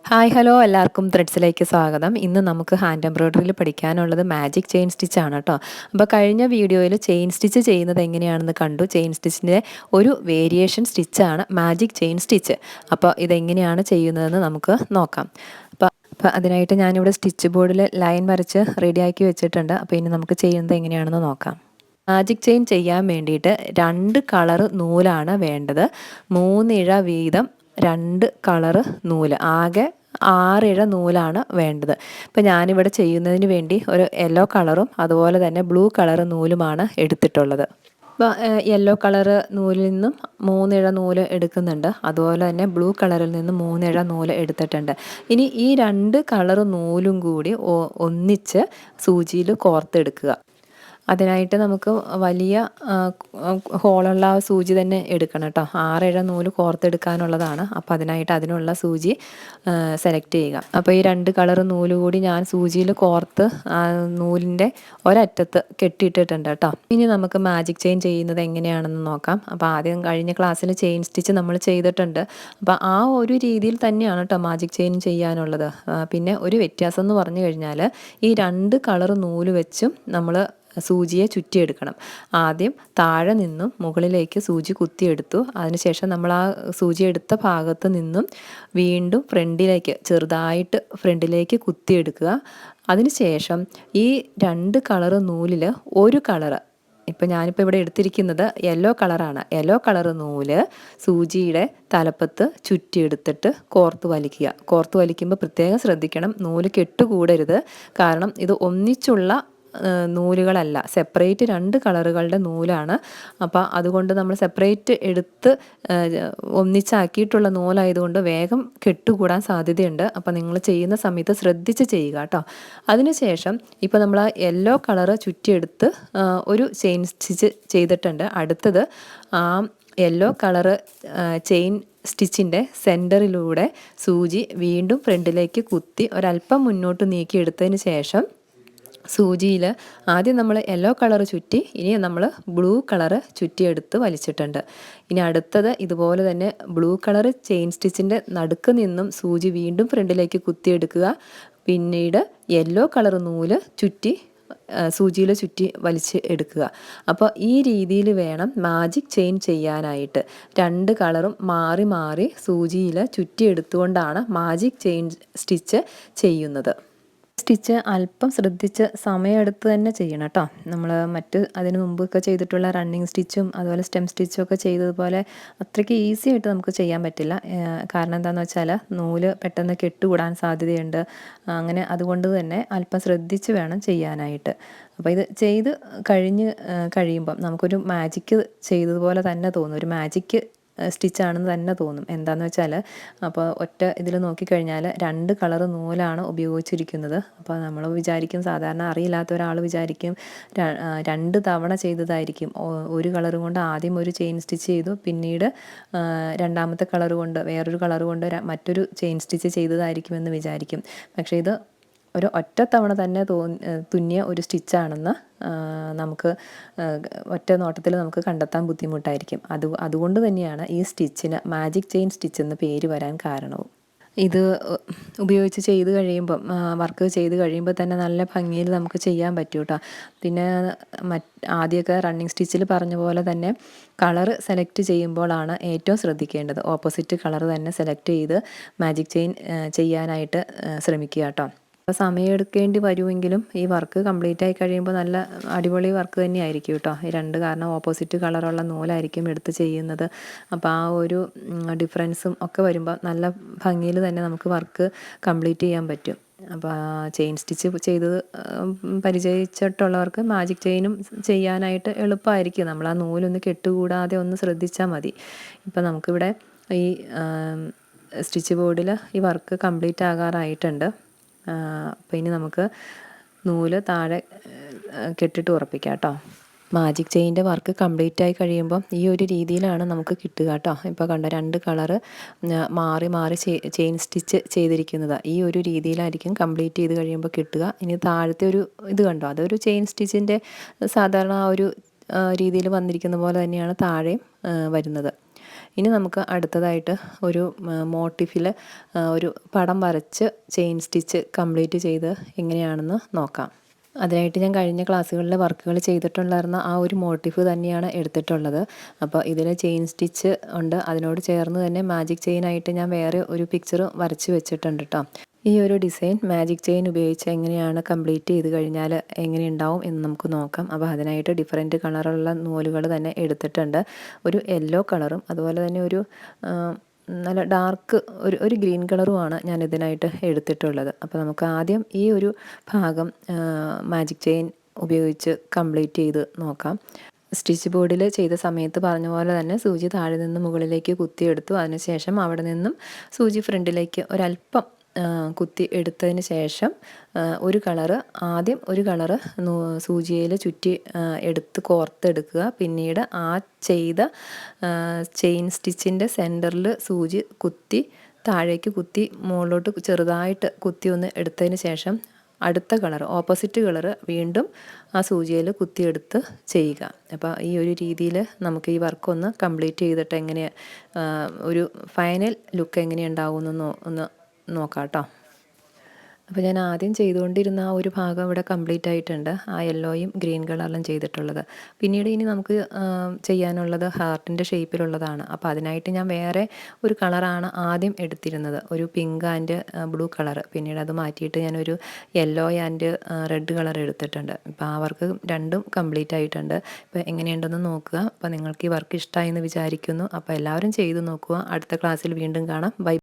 Hi hello എല്ലാവർക്കും ത്രെഡ്സിലേക്ക് സ്വാഗതം. ഇന്ന് നമുക്ക് ഹാൻഡ് എംബ്രോയ്ഡറിയിൽ പഠിക്കാനുള്ളത് മാജിക് ചെയിൻ സ്റ്റിച്ച് ആണ് കേട്ടോ. അപ്പോൾ കഴിഞ്ഞ വീഡിയോയിൽ ചെയിൻ സ്റ്റിച്ച് ചെയ്യുന്നത് എങ്ങനെയാണെന്ന് കണ്ടു. ചെയിൻ സ്റ്റിച്ചിൻ്റെ ഒരു വേരിയേഷൻ സ്റ്റിച്ചാണ് മാജിക് ചെയിൻ സ്റ്റിച്ച്. അപ്പോൾ ഇതെങ്ങനെയാണ് ചെയ്യുന്നതെന്ന് നമുക്ക് നോക്കാം. അപ്പോൾ അതിനായിട്ട് ഞാനിവിടെ സ്റ്റിച്ച് ബോർഡിൽ ലൈൻ വരച്ച് റെഡിയാക്കി വെച്ചിട്ടുണ്ട്. അപ്പോൾ ഇനി നമുക്ക് ചെയ്യുന്നത് എങ്ങനെയാണെന്ന് നോക്കാം. മാജിക് ചെയിൻ ചെയ്യാൻ വേണ്ടിയിട്ട് 2 കളർ നൂലാണ് വേണ്ടത്. 3 ഇഴ വീതം 2 കളറ് നൂല്, ആകെ 6 ഇഴ നൂലാണ് വേണ്ടത്. ഇപ്പം ഞാനിവിടെ ചെയ്യുന്നതിന് വേണ്ടി ഒരു യെല്ലോ കളറും അതുപോലെ തന്നെ ബ്ലൂ കളർ നൂലുമാണ് എടുത്തിട്ടുള്ളത്. ഇപ്പോൾ യെല്ലോ കളറ് നൂലിൽ നിന്നും 3 ഇഴ നൂല് എടുക്കുന്നുണ്ട്. അതുപോലെ തന്നെ ബ്ലൂ കളറിൽ നിന്നും 3 ഇഴ നൂല് എടുത്തിട്ടുണ്ട്. ഇനി ഈ 2 കളർ നൂലും കൂടി ഒന്നിച്ച് സൂചിയിൽ കോർത്തെടുക്കുക. അതിനായിട്ട് നമുക്ക് വലിയ ഹോളുള്ള സൂചി തന്നെ എടുക്കണം കേട്ടോ. 6 ഇഴ നൂല് കോർത്തെടുക്കാനുള്ളതാണ്. അപ്പോൾ അതിനുള്ള സൂചി സെലക്ട് ചെയ്യുക. അപ്പോൾ ഈ 2 കളർ നൂല് കൂടി ഞാൻ സൂചിയിൽ കോർത്ത് നൂലിൻ്റെ ഒരറ്റത്ത് കെട്ടിയിട്ടിട്ടുണ്ട് കേട്ടോ. ഇനി നമുക്ക് മാജിക് ചെയിൻ ചെയ്യുന്നത് എങ്ങനെയാണെന്ന് നോക്കാം. അപ്പോൾ ആദ്യം കഴിഞ്ഞ ക്ലാസ്സിൽ ചെയിൻ സ്റ്റിച്ച് നമ്മൾ ചെയ്തിട്ടുണ്ട്. അപ്പോൾ ആ ഒരു രീതിയിൽ തന്നെയാണ് കേട്ടോ മാജിക് ചെയിൻ ചെയ്യാനുള്ളത്. പിന്നെ ഒരു വ്യത്യാസം എന്ന് പറഞ്ഞു കഴിഞ്ഞാൽ ഈ 2 കളർ നൂല് വെച്ചും നമ്മൾ സൂചിയെ ചുറ്റിയെടുക്കണം. ആദ്യം താഴെ നിന്നും മുകളിലേക്ക് സൂചി കുത്തിയെടുത്തു. അതിനുശേഷം നമ്മൾ ആ സൂചി എടുത്ത ഭാഗത്ത് നിന്നും വീണ്ടും ചെറുതായിട്ട് ഫ്രണ്ടിലേക്ക് കുത്തിയെടുക്കുക. അതിനുശേഷം ഈ 2 കളർ നൂലിൽ ഒരു കളറ്, ഇപ്പം ഞാനിപ്പോൾ ഇവിടെ എടുത്തിരിക്കുന്നത് യെല്ലോ കളറാണ്. യെല്ലോ കളർ നൂല് സൂചിയുടെ തലപ്പത്ത് ചുറ്റിയെടുത്തിട്ട് കോർത്ത് വലിക്കുക. കോർത്ത് വലിക്കുമ്പോൾ പ്രത്യേകം ശ്രദ്ധിക്കണം, നൂല് കെട്ടുകൂടരുത്. കാരണം ഇത് ഒന്നിച്ചുള്ള നൂലുകളല്ല, സെപ്പറേറ്റ് 2 കളറുകളുടെ നൂലാണ്. അപ്പോൾ അതുകൊണ്ട് നമ്മൾ സെപ്പറേറ്റ് എടുത്ത് ഒന്നിച്ചാക്കിയിട്ടുള്ള നൂലായതുകൊണ്ട് വേഗം കെട്ടുകൂടാൻ സാധ്യതയുണ്ട്. അപ്പോൾ നിങ്ങൾ ചെയ്യുന്ന സമയത്ത് ശ്രദ്ധിച്ച് ചെയ്യുക കേട്ടോ. അതിനുശേഷം ഇപ്പോൾ നമ്മൾ ആ യെല്ലോ കളറ് ചുറ്റിയെടുത്ത് ഒരു ചെയിൻ സ്റ്റിച്ച് ചെയ്തിട്ടുണ്ട്. അടുത്തത് ആ യെല്ലോ കളറ് ചെയിൻ സ്റ്റിച്ചിൻ്റെ സെൻറ്ററിലൂടെ സൂചി വീണ്ടും ഫ്രണ്ടിലേക്ക് കുത്തി ഒരല്പം മുന്നോട്ട് നീക്കിയെടുത്തതിന് ശേഷം സൂചിയിൽ ആദ്യം നമ്മൾ യെല്ലോ കളർ ചുറ്റി, ഇനി നമ്മൾ ബ്ലൂ കളറ് ചുറ്റിയെടുത്ത് വലിച്ചിട്ടുണ്ട്. ഇനി അടുത്തത് ഇതുപോലെ തന്നെ ബ്ലൂ കളർ ചെയിൻ സ്റ്റിച്ചിൻ്റെ നടുക്ക് നിന്നും സൂചി വീണ്ടും ഫ്രണ്ടിലേക്ക് കുത്തിയെടുക്കുക. പിന്നീട് യെല്ലോ കളർ നൂല് സൂചിയിൽ ചുറ്റി വലിച്ച് എടുക്കുക. അപ്പോൾ ഈ രീതിയിൽ വേണം മാജിക് ചെയിൻ ചെയ്യാനായിട്ട്. 2 കളറും മാറി മാറി സൂചിയിൽ ചുറ്റിയെടുത്തുകൊണ്ടാണ് മാജിക് ചെയിൻ സ്റ്റിച്ച് ചെയ്യുന്നത്. സ്റ്റിച്ച് അല്പം ശ്രദ്ധിച്ച് സമയമെടുത്ത് തന്നെ ചെയ്യണം കേട്ടോ. നമ്മൾ അതിന് മുമ്പൊക്കെ ചെയ്തിട്ടുള്ള റണ്ണിങ് സ്റ്റിച്ചും അതുപോലെ സ്റ്റെം സ്റ്റിച്ചും ഒക്കെ ചെയ്തതുപോലെ അത്രയ്ക്ക് ഈസി ആയിട്ട് നമുക്ക് ചെയ്യാൻ പറ്റില്ല. കാരണം എന്താണെന്ന് വെച്ചാൽ നൂല് പെട്ടെന്ന് കെട്ടുകൂടാൻ സാധ്യതയുണ്ട്. അങ്ങനെ അതുകൊണ്ട് തന്നെ അല്പം ശ്രദ്ധിച്ച് വേണം ചെയ്യാനായിട്ട്. അപ്പോൾ ഇത് ചെയ്ത് കഴിയുമ്പം നമുക്കൊരു മാജിക്ക് ചെയ്തതുപോലെ തന്നെ തോന്നും, ഒരു മാജിക്ക് സ്റ്റിച്ചാണെന്ന് തന്നെ തോന്നും. എന്താണെന്ന് വെച്ചാൽ അപ്പോൾ ഒറ്റ ഇതിൽ നോക്കിക്കഴിഞ്ഞാൽ 2 കളർ നൂലാണ് ഉപയോഗിച്ചിരിക്കുന്നത്. അപ്പോൾ നമ്മൾ വിചാരിക്കും, സാധാരണ അറിയില്ലാത്ത ഒരാൾ വിചാരിക്കും 2 തവണ ചെയ്തതായിരിക്കും. ഒരു കളർ കൊണ്ട് ആദ്യം ഒരു ചെയിൻ സ്റ്റിച്ച് ചെയ്തു, പിന്നീട് രണ്ടാമത്തെ കളർ കൊണ്ട് വേറൊരു കളർ കൊണ്ട് മറ്റൊരു ചെയിൻ സ്റ്റിച്ച് ചെയ്തതായിരിക്കുമെന്ന് വിചാരിക്കും. പക്ഷേ ഇത് ഒരു ഒറ്റ തവണ തന്നെ തുന്നിയ ഒരു സ്റ്റിച്ചാണെന്ന് നമുക്ക് ഒറ്റ നോട്ടത്തിൽ നമുക്ക് കണ്ടെത്താൻ ബുദ്ധിമുട്ടായിരിക്കും. അതുകൊണ്ട് തന്നെയാണ് ഈ സ്റ്റിച്ചിന് മാജിക് ചെയിൻ സ്റ്റിച്ച് എന്ന് പേര് വരാൻ കാരണവും. ഇത് ഉപയോഗിച്ച് ചെയ്ത് കഴിയുമ്പം വർക്ക് ചെയ്ത് കഴിയുമ്പോൾ തന്നെ നല്ല ഭംഗിയിൽ നമുക്ക് ചെയ്യാൻ പറ്റും കേട്ടോ. പിന്നെ ആദ്യമൊക്കെ റണ്ണിങ് സ്റ്റിച്ചിൽ പറഞ്ഞ പോലെ തന്നെ കളർ സെലക്ട് ചെയ്യുമ്പോഴാണ് ഏറ്റവും ശ്രദ്ധിക്കേണ്ടത്. ഓപ്പോസിറ്റ് കളർ തന്നെ സെലക്ട് ചെയ്ത് മാജിക് ചെയിൻ ചെയ്യാനായിട്ട് ശ്രമിക്കുക കേട്ടോ. അപ്പോൾ സമയമെടുക്കേണ്ടി വരുമെങ്കിലും ഈ വർക്ക് കംപ്ലീറ്റ് ആയി കഴിയുമ്പോൾ നല്ല അടിപൊളി വർക്ക് തന്നെയായിരിക്കും കേട്ടോ. ഈ 2 കാരണം ഓപ്പോസിറ്റ് കളറുള്ള നൂലായിരിക്കും എടുത്ത് ചെയ്യുന്നത്. അപ്പോൾ ആ ഒരു ഡിഫറൻസും ഒക്കെ വരുമ്പോൾ നല്ല ഭംഗിയിൽ തന്നെ നമുക്ക് വർക്ക് കംപ്ലീറ്റ് ചെയ്യാൻ പറ്റും. അപ്പോൾ ചെയിൻ സ്റ്റിച്ച് ചെയ്തത് പരിചയിച്ചിട്ടുള്ളവർക്ക് മാജിക് ചെയിനും ചെയ്യാനായിട്ട് എളുപ്പമായിരിക്കും. നമ്മൾ ആ നൂലൊന്ന് കെട്ടുകൂടാതെ ഒന്ന് ശ്രദ്ധിച്ചാൽ മതി. ഇപ്പോൾ നമുക്കിവിടെ ഈ സ്റ്റിച്ച് ബോർഡിൽ ഈ വർക്ക് കംപ്ലീറ്റ് ആകാറായിട്ടുണ്ട്. അപ്പോൾ ഇനി നമുക്ക് നൂല് താഴെ കെട്ടിട്ട് ഉറപ്പിക്കാം കേട്ടോ. മാജിക് ചെയിൻ്റെ വർക്ക് കംപ്ലീറ്റ് ആയി കഴിയുമ്പം ഈ ഒരു രീതിയിലാണ് നമുക്ക് കിട്ടുക കേട്ടോ. ഇപ്പോൾ കണ്ടോ, 2 കളറ് മാറി മാറി ചെയിൻ സ്റ്റിച്ച് ചെയ്തിരിക്കുന്നത് ഈ ഒരു രീതിയിലായിരിക്കും കംപ്ലീറ്റ് ചെയ്ത് കഴിയുമ്പോൾ കിട്ടുക. ഇനി താഴത്തെ ഒരു ഇത് കണ്ടോ, അതൊരു ചെയിൻ സ്റ്റിച്ചിൻ്റെ സാധാരണ ആ ഒരു രീതിയിൽ വന്നിരിക്കുന്ന പോലെ തന്നെയാണ് താഴെയും വരുന്നത്. ഇനി നമുക്ക് അടുത്തതായിട്ട് ഒരു മോട്ടിഫിൽ ഒരു പടം വരച്ച് ചെയിൻ സ്റ്റിച്ച് കംപ്ലീറ്റ് ചെയ്ത് എങ്ങനെയാണെന്ന് നോക്കാം. അതിനായിട്ട് ഞാൻ കഴിഞ്ഞ ക്ലാസ്സുകളിൽ വർക്കുകൾ ചെയ്തിട്ടുണ്ടായിരുന്ന ആ ഒരു മോട്ടീഫ് തന്നെയാണ് എടുത്തിട്ടുള്ളത്. അപ്പോൾ ഇതിൽ ചെയിൻ സ്റ്റിച്ച് ഉണ്ട്, അതിനോട് ചേർന്ന് തന്നെ മാജിക് ചെയിനായിട്ട് ഞാൻ വേറെ ഒരു പിക്ചർ വരച്ച് വെച്ചിട്ടുണ്ട് കേട്ടോ. ഈ ഒരു ഡിസൈൻ മാജിക് ചെയിൻ ഉപയോഗിച്ച് എങ്ങനെയാണ് കംപ്ലീറ്റ് ചെയ്ത് കഴിഞ്ഞാൽ എങ്ങനെയുണ്ടാവും എന്ന് നമുക്ക് നോക്കാം. അപ്പോൾ അതിനായിട്ട് ഡിഫറെൻറ്റ് കളറുള്ള നൂലുകൾ തന്നെ എടുത്തിട്ടുണ്ട്. ഒരു യെല്ലോ കളറും അതുപോലെ തന്നെ ഒരു നല്ല ഡാർക്ക് ഒരു ഗ്രീൻ കളറുമാണ് ഞാൻ ഇതിനായിട്ട് എടുത്തിട്ടുള്ളത്. അപ്പോൾ നമുക്ക് ആദ്യം ഈ ഒരു ഭാഗം മാജിക് ചെയിൻ ഉപയോഗിച്ച് കംപ്ലീറ്റ് ചെയ്ത് നോക്കാം. സ്റ്റിച്ച് ബോർഡിൽ ചെയ്ത സമയത്ത് പറഞ്ഞ പോലെ തന്നെ സൂചി താഴെ നിന്ന് മുകളിലേക്ക് കുത്തിയെടുത്തു. അതിനുശേഷം അവിടെ നിന്നും സൂചി ഫ്രണ്ടിലേക്ക് ഒരല്പം കുത്തി എടുത്തതിന് ശേഷം ആദ്യം ഒരു കളറ് സൂചിയിൽ ചുറ്റി എടുത്ത് കോർത്തെടുക്കുക. പിന്നീട് ആ ചെയ്ത ചെയിൻ സ്റ്റിച്ചിൻ്റെ സെൻറ്ററിൽ സൂചി കുത്തി താഴേക്ക് കുത്തി മുകളിലോട്ട് ചെറുതായിട്ട് കുത്തി ഒന്ന് എടുത്തതിന് ശേഷം അടുത്ത കളർ ഓപ്പോസിറ്റ് കളറ് വീണ്ടും ആ സൂചിയിൽ കുത്തിയെടുത്ത് ചെയ്യുക. അപ്പോൾ ഈ ഒരു രീതിയിൽ നമുക്ക് ഈ വർക്കൊന്ന് കംപ്ലീറ്റ് ചെയ്തിട്ട് എങ്ങനെ ഒരു ഫൈനൽ ലുക്ക് എങ്ങനെയുണ്ടാവുമെന്ന് ഒന്ന് നോക്കാം കേട്ടോ. അപ്പോൾ ഞാൻ ആദ്യം ചെയ്തുകൊണ്ടിരുന്ന ആ ഒരു ഭാഗം ഇവിടെ കംപ്ലീറ്റ് ആയിട്ടുണ്ട്, ആ യെല്ലോയും ഗ്രീൻ കളറിലും ചെയ്തിട്ടുള്ളത്. പിന്നീട് ഇനി നമുക്ക് ചെയ്യാനുള്ളത് ഹാർട്ടിൻ്റെ ഷേപ്പിലുള്ളതാണ്. അപ്പോൾ അതിനായിട്ട് ഞാൻ വേറെ ഒരു കളറാണ് ആദ്യം എടുത്തിരുന്നത്, ഒരു പിങ്ക് ആൻഡ് ബ്ലൂ കളർ. പിന്നീട് അത് മാറ്റിയിട്ട് ഞാനൊരു യെല്ലോ ആൻഡ് റെഡ് കളർ എടുത്തിട്ടുണ്ട്. ഇപ്പോൾ ആ വർക്ക് രണ്ടും കംപ്ലീറ്റ് ആയിട്ടുണ്ട്. ഇപ്പോൾ എങ്ങനെയുണ്ടെന്ന് നോക്കുക. അപ്പോൾ നിങ്ങൾക്ക് ഈ വർക്ക് ഇഷ്ടമായി എന്ന് വിചാരിക്കുന്നു. അപ്പോൾ എല്ലാവരും ചെയ്ത് നോക്കുക. അടുത്ത ക്ലാസ്സിൽ വീണ്ടും കാണാം. ബൈ.